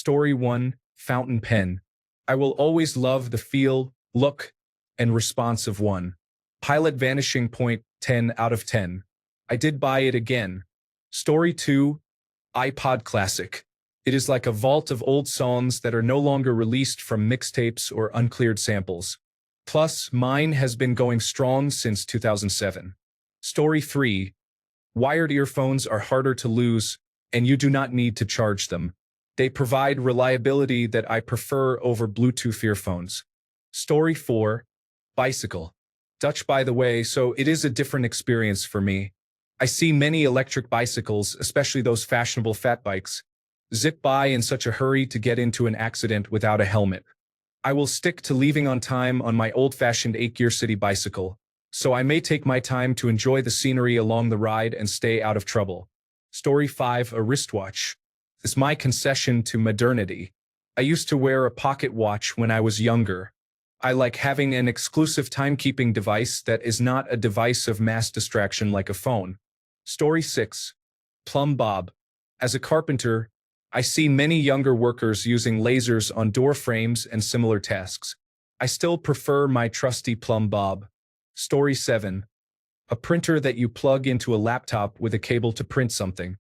Story 1, Fountain Pen. I will always love the feel, look, and response of one. Pilot Vanishing Point, 10 out of 10. I did buy it again. Story 2, iPod Classic. It is like a vault of old songs that are no longer released from mixtapes or uncleared samples. Plus, mine has been going strong since 2007. Story 3, wired earphones are harder to lose, and you do not need to charge them. They provide reliability that I prefer over Bluetooth earphones. Story 4, bicycle. Dutch, by the way, so it is a different experience for me. I see many electric bicycles, especially those fashionable fat bikes, zip by in such a hurry to get into an accident without a helmet. I will stick to leaving on time on my old-fashioned 8-gear city bicycle, so I may take my time to enjoy the scenery along the ride and stay out of trouble. Story 5, a wristwatch. Is my concession to modernity. I used to wear a pocket watch when I was younger. I like having an exclusive timekeeping device that is not a device of mass distraction like a phone. Story 6, plumb bob. As a carpenter, I see many younger workers using lasers on door frames and similar tasks. I still prefer my trusty plumb bob. Story 7, a printer that you plug into a laptop with a cable to print something.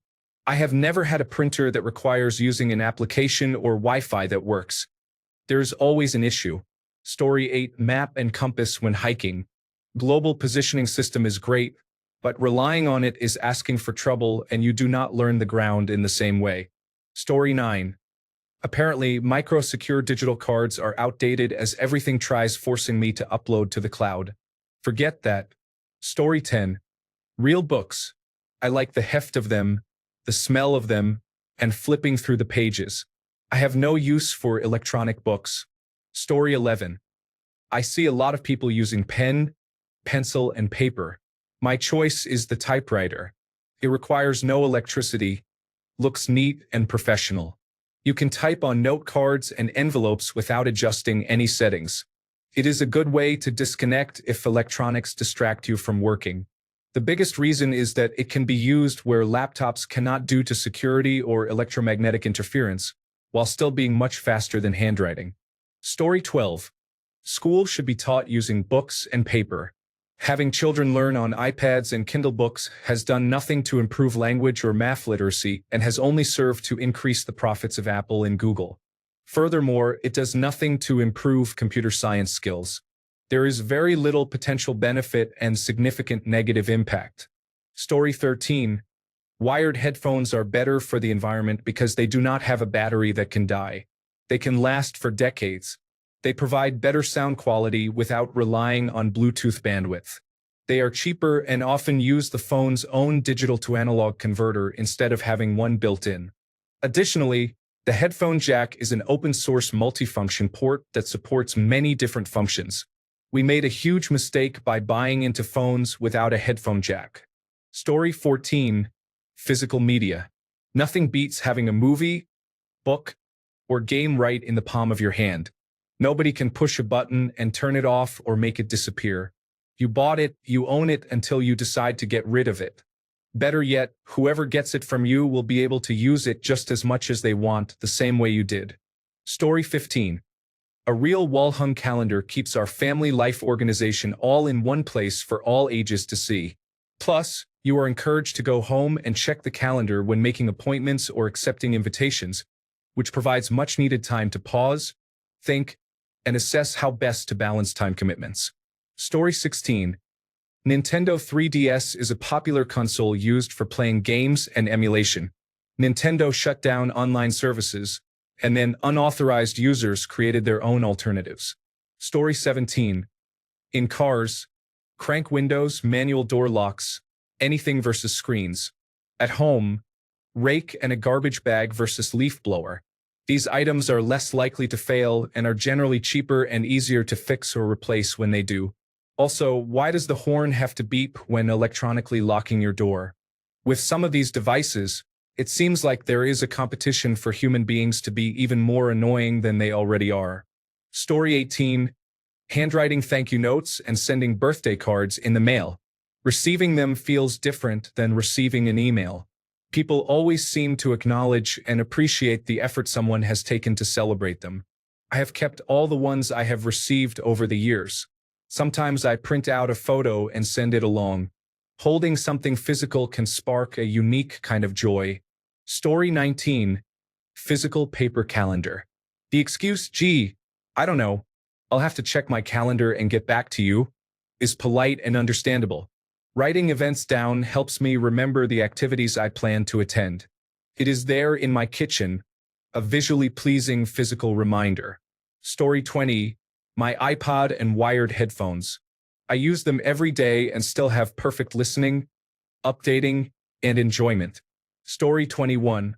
I have never had a printer that requires using an application or Wi-Fi that works. There's always an issue. Story 8, map and compass when hiking. Global positioning system is great, but relying on it is asking for trouble and you do not learn the ground in the same way. Story 9. Apparently, micro-secure digital cards are outdated as everything tries forcing me to upload to the cloud. Forget that. Story 10. Real books. I like the heft of them, the smell of them, and flipping through the pages. I have no use for electronic books. Story 11. I see a lot of people using pen, pencil, and paper. My choice is the typewriter. It requires no electricity, looks neat and professional. You can type on note cards and envelopes without adjusting any settings. It is a good way to disconnect if electronics distract you from working. The biggest reason is that it can be used where laptops cannot due to security or electromagnetic interference, while still being much faster than handwriting. Story 12. School should be taught using books and paper. Having children learn on iPads and Kindle books has done nothing to improve language or math literacy and has only served to increase the profits of Apple and Google. Furthermore, it does nothing to improve computer science skills. There is very little potential benefit and significant negative impact. Story 13. Wired headphones are better for the environment because they do not have a battery that can die. They can last for decades. They provide better sound quality without relying on Bluetooth bandwidth. They are cheaper and often use the phone's own digital-to-analog converter instead of having one built in. Additionally, the headphone jack is an open-source multifunction port that supports many different functions. We made a huge mistake by buying into phones without a headphone jack. Story 14. Physical media. Nothing beats having a movie, book, or game right in the palm of your hand. Nobody can push a button and turn it off or make it disappear. You bought it, you own it until you decide to get rid of it. Better yet, whoever gets it from you will be able to use it just as much as they want, the same way you did. Story 15. A real wall-hung calendar keeps our family life organization all in one place for all ages to see. Plus, you are encouraged to go home and check the calendar when making appointments or accepting invitations, which provides much-needed time to pause, think, and assess how best to balance time commitments. Story 16. Nintendo 3DS is a popular console used for playing games and emulation. Nintendo shut down online services, and then unauthorized users created their own alternatives. Story 17. In cars, crank windows, manual door locks, anything versus screens. At home, rake and a garbage bag versus leaf blower. These items are less likely to fail and are generally cheaper and easier to fix or replace when they do. Also, why does the horn have to beep when electronically locking your door? With some of these devices, it seems like there is a competition for human beings to be even more annoying than they already are. Story 18. Handwriting thank you notes and sending birthday cards in the mail. Receiving them feels different than receiving an email. People always seem to acknowledge and appreciate the effort someone has taken to celebrate them. I have kept all the ones I have received over the years. Sometimes I print out a photo and send it along. Holding something physical can spark a unique kind of joy. Story 19. Physical paper calendar. The excuse, "Gee, I don't know, I'll have to check my calendar and get back to you," is polite and understandable. Writing events down helps me remember the activities I plan to attend. It is there in my kitchen, a visually pleasing physical reminder. Story 20. My iPod and wired headphones. I use them every day and still have perfect listening, updating, and enjoyment. Story 21.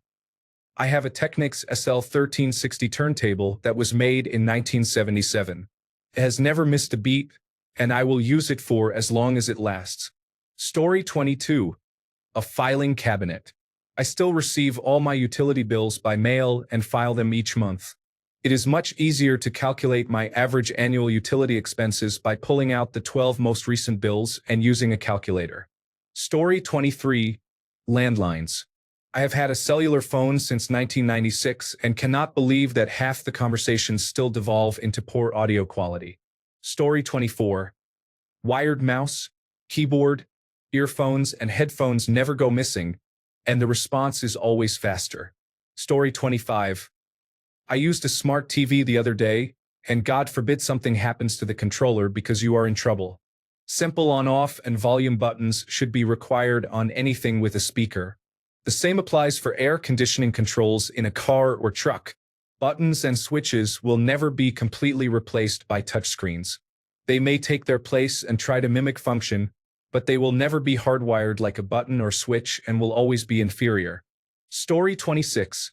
I have a Technics SL1360 turntable that was made in 1977. It has never missed a beat, and I will use it for as long as it lasts. Story 22. A filing cabinet. I still receive all my utility bills by mail and file them each month. It is much easier to calculate my average annual utility expenses by pulling out the 12 most recent bills and using a calculator. Story 23. Landlines. I have had a cellular phone since 1996 and cannot believe that half the conversations still devolve into poor audio quality. Story 24. Wired mouse, keyboard, earphones, and headphones never go missing, and the response is always faster. Story 25. I used a smart TV the other day, and God forbid something happens to the controller because you are in trouble. Simple on-off and volume buttons should be required on anything with a speaker. The same applies for air conditioning controls in a car or truck. Buttons and switches will never be completely replaced by touchscreens. They may take their place and try to mimic function, but they will never be hardwired like a button or switch and will always be inferior. Story 26.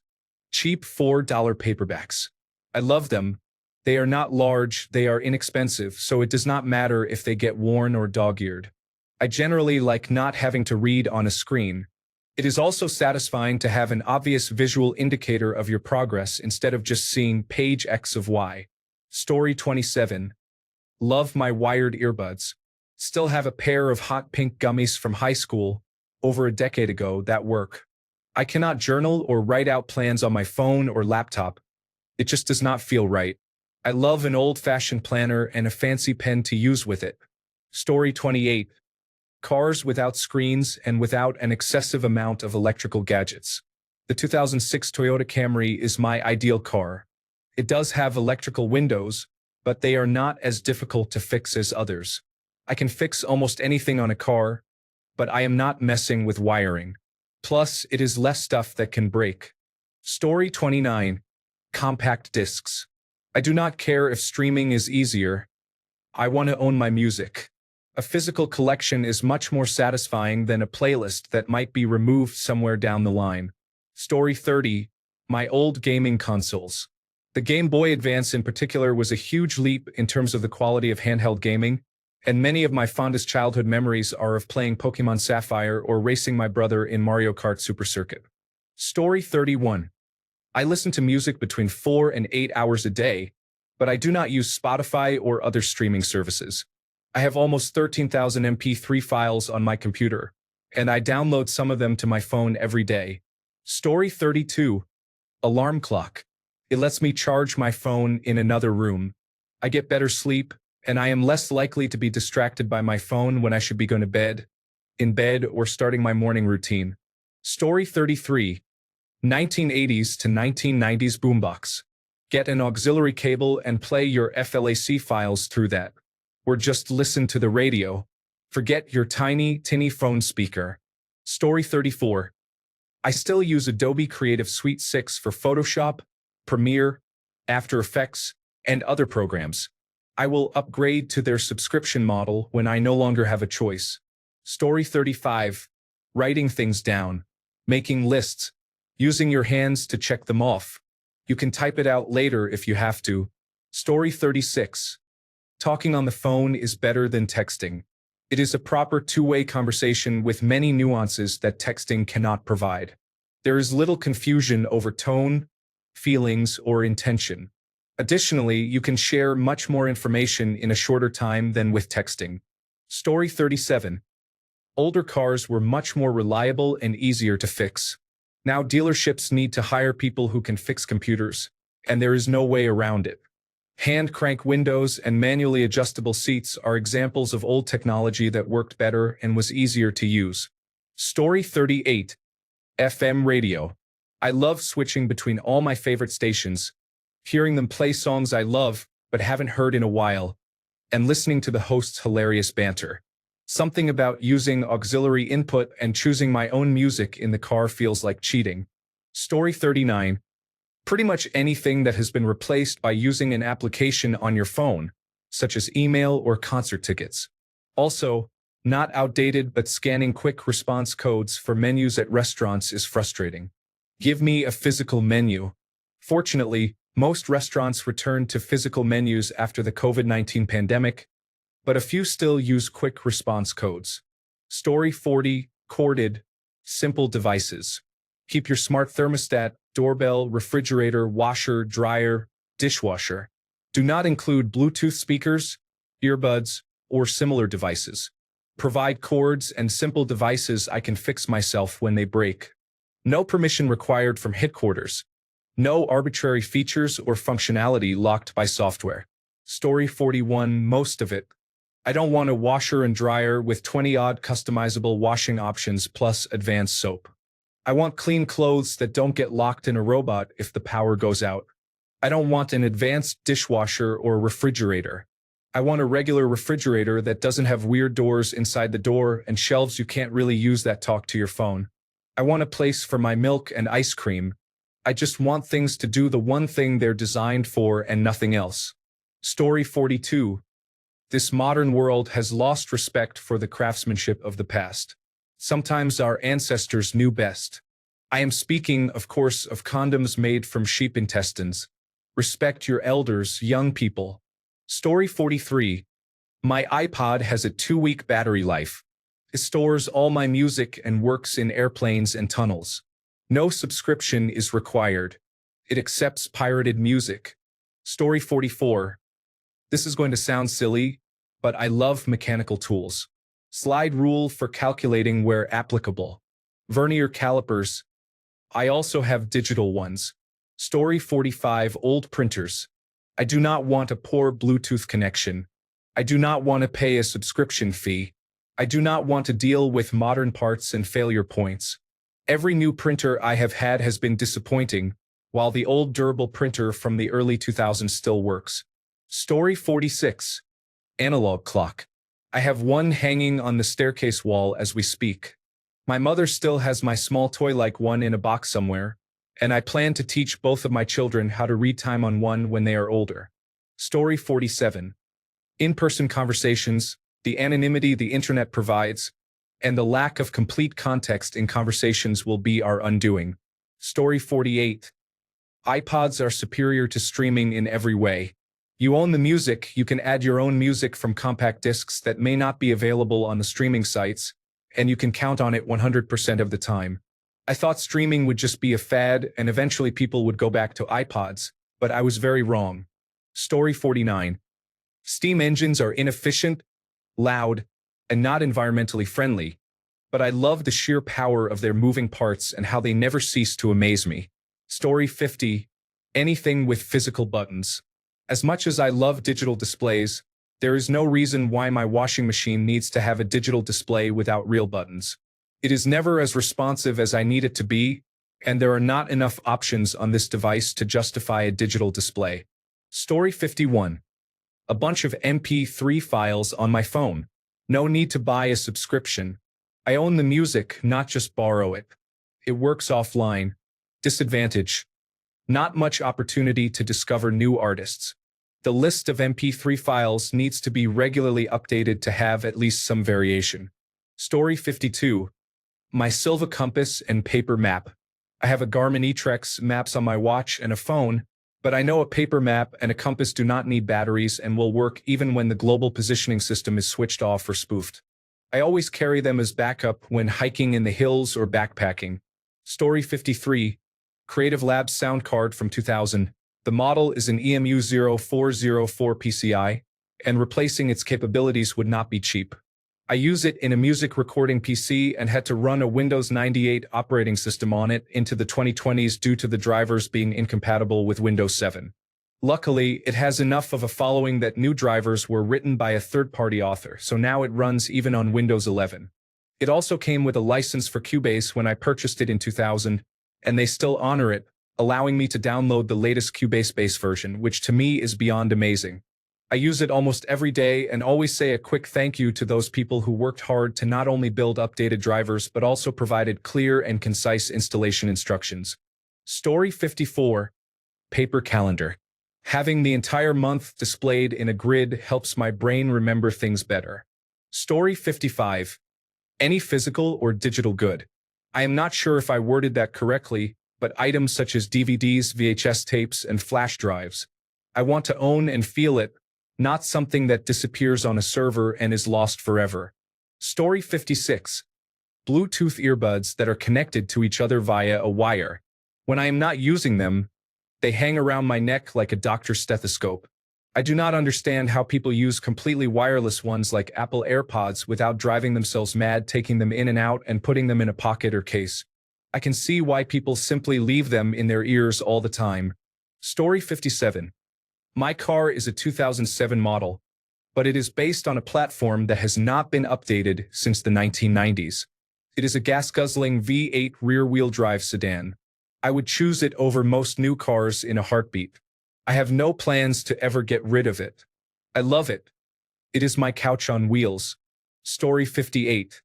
Cheap $4 paperbacks. I love them. They are not large, they are inexpensive, so it does not matter if they get worn or dog-eared. I generally like not having to read on a screen. It is also satisfying to have an obvious visual indicator of your progress instead of just seeing page X of Y. Story 27. Love my wired earbuds. Still have a pair of hot pink gummies from high school, over a decade ago, that work. I cannot journal or write out plans on my phone or laptop. It just does not feel right. I love an old-fashioned planner and a fancy pen to use with it. Story 28. Cars without screens and without an excessive amount of electrical gadgets. The 2006 Toyota Camry is my ideal car. It does have electrical windows, but they are not as difficult to fix as others. I can fix almost anything on a car, but I am not messing with wiring. Plus, it is less stuff that can break. Story 29. Compact discs. I do not care if streaming is easier. I want to own my music. A physical collection is much more satisfying than a playlist that might be removed somewhere down the line. Story 30. My old gaming consoles. The Game Boy Advance in particular was a huge leap in terms of the quality of handheld gaming, and many of my fondest childhood memories are of playing Pokemon Sapphire or racing my brother in Mario Kart Super Circuit. Story 31. I listen to music between 4 and 8 hours a day, but I do not use Spotify or other streaming services. I have almost 13,000 MP3 files on my computer, and I download some of them to my phone every day. Story 32. Alarm clock. It lets me charge my phone in another room. I get better sleep, and I am less likely to be distracted by my phone when I should be going to bed, in bed, or starting my morning routine. Story 33. 1980s to 1990s boombox. Get an auxiliary cable and play your FLAC files through that. Or just listen to the radio. Forget your tiny, tinny phone speaker. Story 34. I still use Adobe Creative Suite 6 for Photoshop, Premiere, After Effects, and other programs. I will upgrade to their subscription model when I no longer have a choice. Story 35. Writing things down. Making lists. Using your hands to check them off. You can type it out later if you have to. Story 36. Talking on the phone is better than texting. It is a proper two-way conversation with many nuances that texting cannot provide. There is little confusion over tone, feelings, or intention. Additionally, you can share much more information in a shorter time than with texting. Story 37. Older cars were much more reliable and easier to fix. Now dealerships need to hire people who can fix computers, and there is no way around it. Hand crank windows and manually adjustable seats are examples of old technology that worked better and was easier to use. Story 38. FM radio. I love switching between all my favorite stations, hearing them play songs I love but haven't heard in a while, and listening to the host's hilarious banter. Something about using auxiliary input and choosing my own music in the car feels like cheating. Story 39. Pretty much anything that has been replaced by using an application on your phone, such as email or concert tickets. Also, not outdated but scanning quick response codes for menus at restaurants is frustrating. Give me a physical menu. Fortunately, most restaurants returned to physical menus after the COVID-19 pandemic, but a few still use quick response codes. Story 40. Corded, simple devices. Keep your smart thermostat, doorbell, refrigerator, washer, dryer, dishwasher. Do not include Bluetooth speakers, earbuds, or similar devices. Provide cords and simple devices I can fix myself when they break. No permission required from headquarters. No arbitrary features or functionality locked by software. Story 41. Most of it. I don't want a washer and dryer with 20-odd customizable washing options plus advanced soap. I want clean clothes that don't get locked in a robot if the power goes out. I don't want an advanced dishwasher or refrigerator. I want a regular refrigerator that doesn't have weird doors inside the door and shelves you can't really use that talk to your phone. I want a place for my milk and ice cream. I just want things to do the one thing they're designed for and nothing else. Story 42. This modern world has lost respect for the craftsmanship of the past. Sometimes our ancestors knew best. I am speaking, of course, of condoms made from sheep intestines. Respect your elders, young people. Story 43. My iPod has a 2-week battery life. It stores all my music and works in airplanes and tunnels. No subscription is required. It accepts pirated music. Story 44. This is going to sound silly, but I love mechanical tools. Slide rule for calculating where applicable. Vernier calipers. I also have digital ones. Story 45. Old printers. I do not want a poor Bluetooth connection. I do not want to pay a subscription fee. I do not want to deal with modern parts and failure points. Every new printer I have had has been disappointing, while the old durable printer from the early 2000s still works. Story 46. Analog clock. I have one hanging on the staircase wall as we speak. My mother still has my small toy-like one in a box somewhere, and I plan to teach both of my children how to read time on one when they are older. Story 47. In-person conversations, the anonymity the internet provides, and the lack of complete context in conversations will be our undoing. Story 48. iPods are superior to streaming in every way. You own the music, you can add your own music from compact discs that may not be available on the streaming sites, and you can count on it 100% of the time. I thought streaming would just be a fad and eventually people would go back to iPods, but I was very wrong. Story 49. Steam engines are inefficient, loud, and not environmentally friendly, but I love the sheer power of their moving parts and how they never cease to amaze me. Story 50. Anything with physical buttons. As much as I love digital displays, there is no reason why my washing machine needs to have a digital display without real buttons. It is never as responsive as I need it to be, and there are not enough options on this device to justify a digital display. Story 51. A bunch of MP3 files on my phone. No need to buy a subscription. I own the music, not just borrow it. It works offline. Disadvantage. Not much opportunity to discover new artists. The list of MP3 files needs to be regularly updated to have at least some variation. Story 52. My Silva compass and paper map. I have a Garmin eTrex maps on my watch and a phone, but I know a paper map and a compass do not need batteries and will work even when the global positioning system is switched off or spoofed. I always carry them as backup when hiking in the hills or backpacking. Story 53. Creative Labs sound card from 2000. The model is an EMU0404 PCI, and replacing its capabilities would not be cheap. I use it in a music recording PC and had to run a Windows 98 operating system on it into the 2020s due to the drivers being incompatible with Windows 7. Luckily, it has enough of a following that new drivers were written by a third-party author, so now it runs even on Windows 11. It also came with a license for Cubase when I purchased it in 2000, and they still honor it, allowing me to download the latest Cubase base version, which to me is beyond amazing. I use it almost every day and always say a quick thank you to those people who worked hard to not only build updated drivers but also provided clear and concise installation instructions. Story 54. Paper calendar. Having the entire month displayed in a grid helps my brain remember things better. Story 55. Any physical or digital good. I am not sure if I worded that correctly, but items such as DVDs, VHS tapes, and flash drives. I want to own and feel it, not something that disappears on a server and is lost forever. Story 56. Bluetooth earbuds that are connected to each other via a wire. When I am not using them, they hang around my neck like a doctor's stethoscope. I do not understand how people use completely wireless ones like Apple AirPods without driving themselves mad taking them in and out and putting them in a pocket or case. I can see why people simply leave them in their ears all the time. Story 57. My car is a 2007 model, but it is based on a platform that has not been updated since the 1990s. It is a gas-guzzling V8 rear-wheel drive sedan. I would choose it over most new cars in a heartbeat. I have no plans to ever get rid of it. I love it. It is my couch on wheels. Story 58.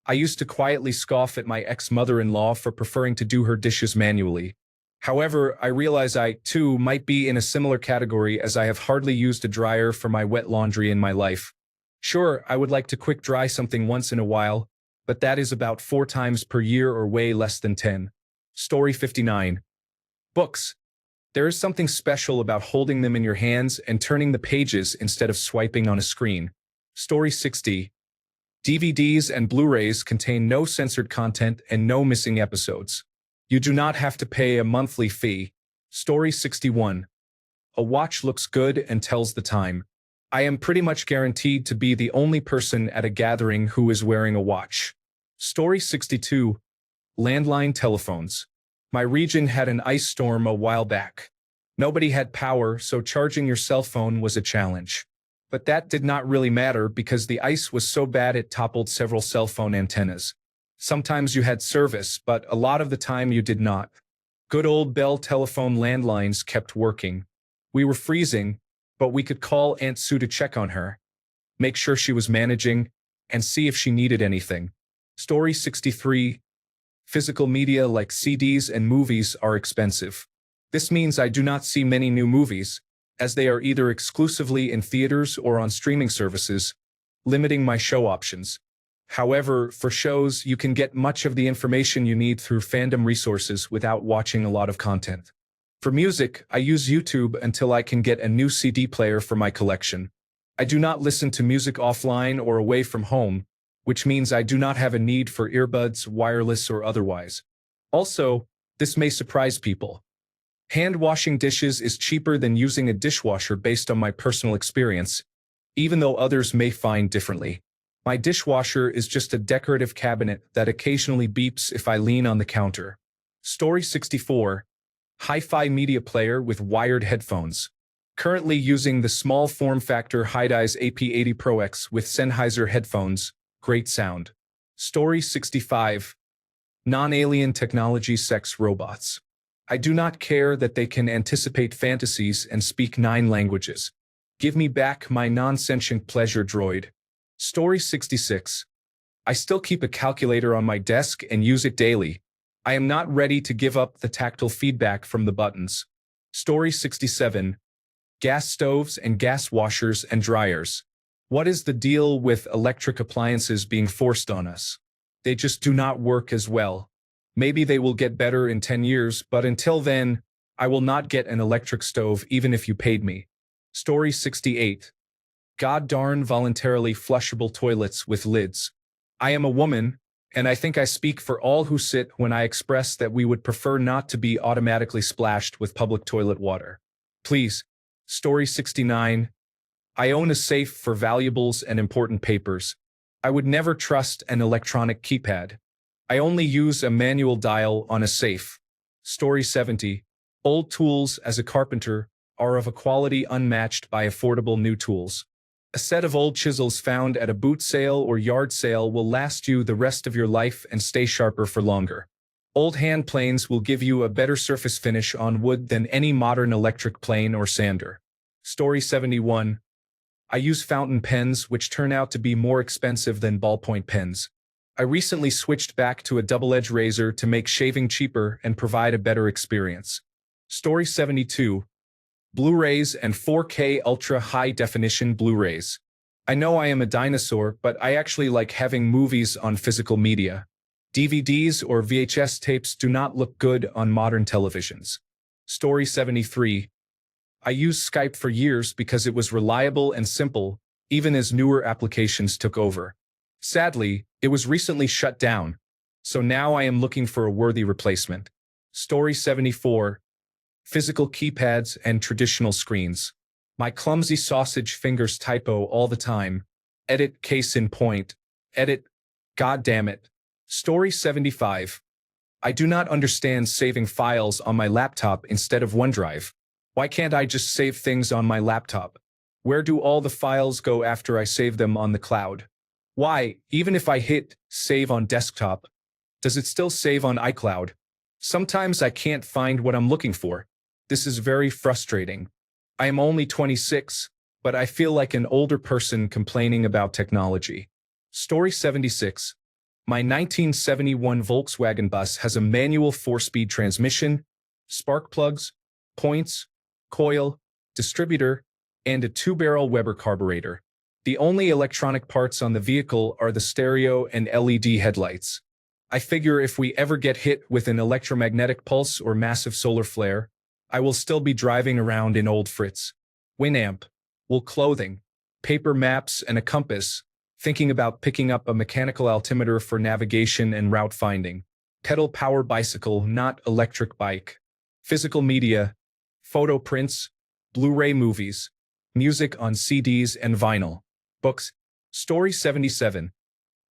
I used to quietly scoff at my ex-mother-in-law for preferring to do her dishes manually. However, I realize I, too, might be in a similar category as I have hardly used a dryer for my wet laundry in my life. Sure, I would like to quick dry something once in a while, but that is about 4 times per year or way less than 10. Story 59. Books. There is something special about holding them in your hands and turning the pages instead of swiping on a screen. Story 60. DVDs and Blu-rays contain no censored content and no missing episodes. You do not have to pay a monthly fee. Story 61. A watch looks good and tells the time. I am pretty much guaranteed to be the only person at a gathering who is wearing a watch. Story 62. Landline telephones. My region had an ice storm a while back. Nobody had power, so charging your cell phone was a challenge. But that did not really matter because the ice was so bad it toppled several cell phone antennas. Sometimes you had service, but a lot of the time you did not. Good old Bell telephone landlines kept working. We were freezing, but we could call Aunt Sue to check on her, make sure she was managing, and see if she needed anything. Story 63. Physical media like CDs and movies are expensive. This means I do not see many new movies, as they are either exclusively in theaters or on streaming services, limiting my show options. However, for shows, you can get much of the information you need through fandom resources without watching a lot of content. For music, I use YouTube until I can get a new CD player for my collection. I do not listen to music offline or away from home, which means I do not have a need for earbuds, wireless or otherwise. Also, this may surprise people. Hand washing dishes is cheaper than using a dishwasher based on my personal experience, even though others may find differently. My dishwasher is just a decorative cabinet that occasionally beeps if I lean on the counter. Story 64. Hi-Fi media player with wired headphones. Currently using the small form factor HiDi's AP80 Pro X with Sennheiser headphones. Great sound. Story 65. Non-alien technology sex robots. I do not care that they can anticipate fantasies and speak 9 languages. Give me back my non-sentient pleasure droid. Story 66. I still keep a calculator on my desk and use it daily. I am not ready to give up the tactile feedback from the buttons. Story 67. Gas stoves and gas washers and dryers. What is the deal with electric appliances being forced on us? They just do not work as well. Maybe they will get better in 10 years, but until then, I will not get an electric stove even if you paid me. Story 68. God darn voluntarily flushable toilets with lids. I am a woman, and I think I speak for all who sit when I express that we would prefer not to be automatically splashed with public toilet water. Please. Story 69. I own a safe for valuables and important papers. I would never trust an electronic keypad. I only use a manual dial on a safe. Story 70. Old tools as a carpenter are of a quality unmatched by affordable new tools. A set of old chisels found at a boot sale or yard sale will last you the rest of your life and stay sharper for longer. Old hand planes will give you a better surface finish on wood than any modern electric plane or sander. Story 71. I use fountain pens, which turn out to be more expensive than ballpoint pens. I recently switched back to a double-edged razor to make shaving cheaper and provide a better experience. Story 72. Blu-rays and 4K Ultra High Definition Blu-rays. I know I am a dinosaur, but I actually like having movies on physical media. DVDs or VHS tapes do not look good on modern televisions. Story 73. I used Skype for years because it was reliable and simple, even as newer applications took over. Sadly, it was recently shut down, so now I am looking for a worthy replacement. Story 74. Physical keypads and traditional screens. My clumsy sausage fingers typo all the time. Edit case in point. Edit. God damn it. Story 75. I do not understand saving files on my laptop instead of OneDrive. Why can't I just save things on my laptop? Where do all the files go after I save them on the cloud? Why, even if I hit save on desktop, does it still save on iCloud? Sometimes I can't find what I'm looking for. This is very frustrating. I am only 26, but I feel like an older person complaining about technology. Story 76. My 1971 Volkswagen bus has a manual 4-speed transmission, spark plugs, points, coil, distributor, and a 2-barrel Weber carburetor. The only electronic parts on the vehicle are the stereo and LED headlights. I figure if we ever get hit with an electromagnetic pulse or massive solar flare, I will still be driving around in old Fritz. Winamp, wool clothing, paper maps, and a compass, thinking about picking up a mechanical altimeter for navigation and route finding. Pedal power bicycle, not electric bike. Physical media, photo prints, Blu-ray movies, music on CDs and vinyl. Books. Story 77.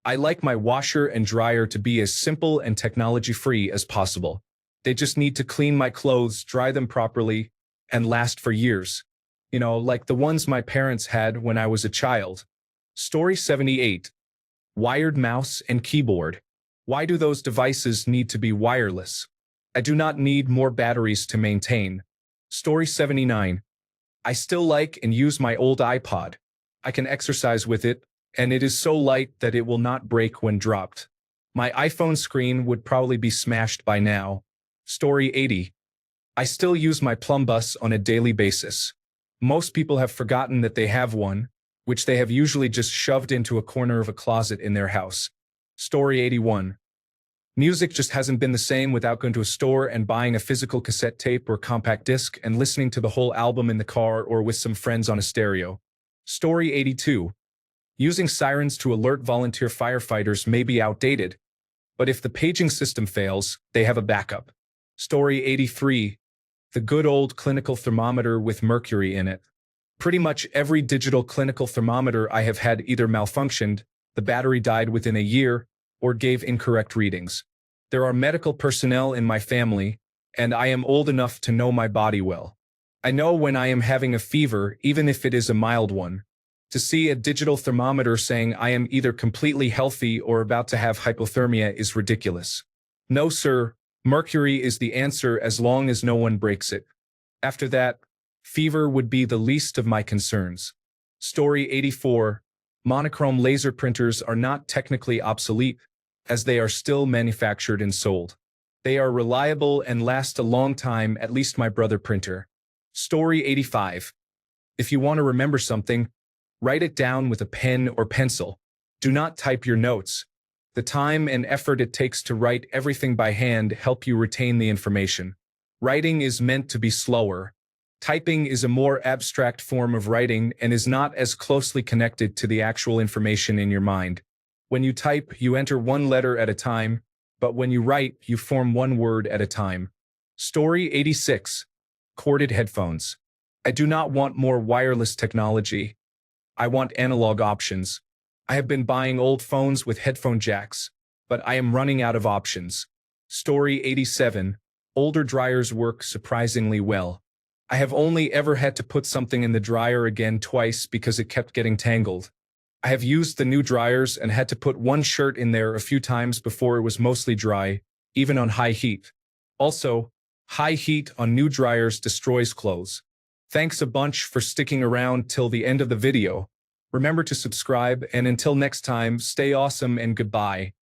I like my washer and dryer to be as simple and technology-free as possible. They just need to clean my clothes, dry them properly, and last for years. You know, like the ones my parents had when I was a child. Story 78. Wired mouse and keyboard. Why do those devices need to be wireless? I do not need more batteries to maintain. Story 79. I still like and use my old iPod. I can exercise with it, and it is so light that it will not break when dropped. My iPhone screen would probably be smashed by now. Story 80. I still use my Plumbus on a daily basis. Most people have forgotten that they have one, which they have usually just shoved into a corner of a closet in their house. Story 81. Music just hasn't been the same without going to a store and buying a physical cassette tape or compact disc and listening to the whole album in the car or with some friends on a stereo. Story 82. Using sirens to alert volunteer firefighters may be outdated, but if the paging system fails, they have a backup. Story 83. The good old clinical thermometer with mercury in it. Pretty much every digital clinical thermometer I have had either malfunctioned, the battery died within a year, or gave incorrect readings. There are medical personnel in my family, and I am old enough to know my body well. I know when I am having a fever, even if it is a mild one. To see a digital thermometer saying I am either completely healthy or about to have hypothermia is ridiculous. No, sir, mercury is the answer as long as no one breaks it. After that, fever would be the least of my concerns. Story 84. Monochrome laser printers are not technically obsolete, as they are still manufactured and sold. They are reliable and last a long time, at least my brother printer. Story 85. If you want to remember something, write it down with a pen or pencil. Do not type your notes. The time and effort it takes to write everything by hand help you retain the information. Writing is meant to be slower. Typing is a more abstract form of writing and is not as closely connected to the actual information in your mind. When you type, you enter one letter at a time, but when you write, you form one word at a time. Story 86. Corded headphones. I do not want more wireless technology. I want analog options. I have been buying old phones with headphone jacks, but I am running out of options. Story 87. Older dryers work surprisingly well. I have only ever had to put something in the dryer again twice because it kept getting tangled. I have used the new dryers and had to put one shirt in there a few times before it was mostly dry, even on high heat. Also, high heat on new dryers destroys clothes. Thanks a bunch for sticking around till the end of the video. Remember to subscribe, and until next time, stay awesome and goodbye.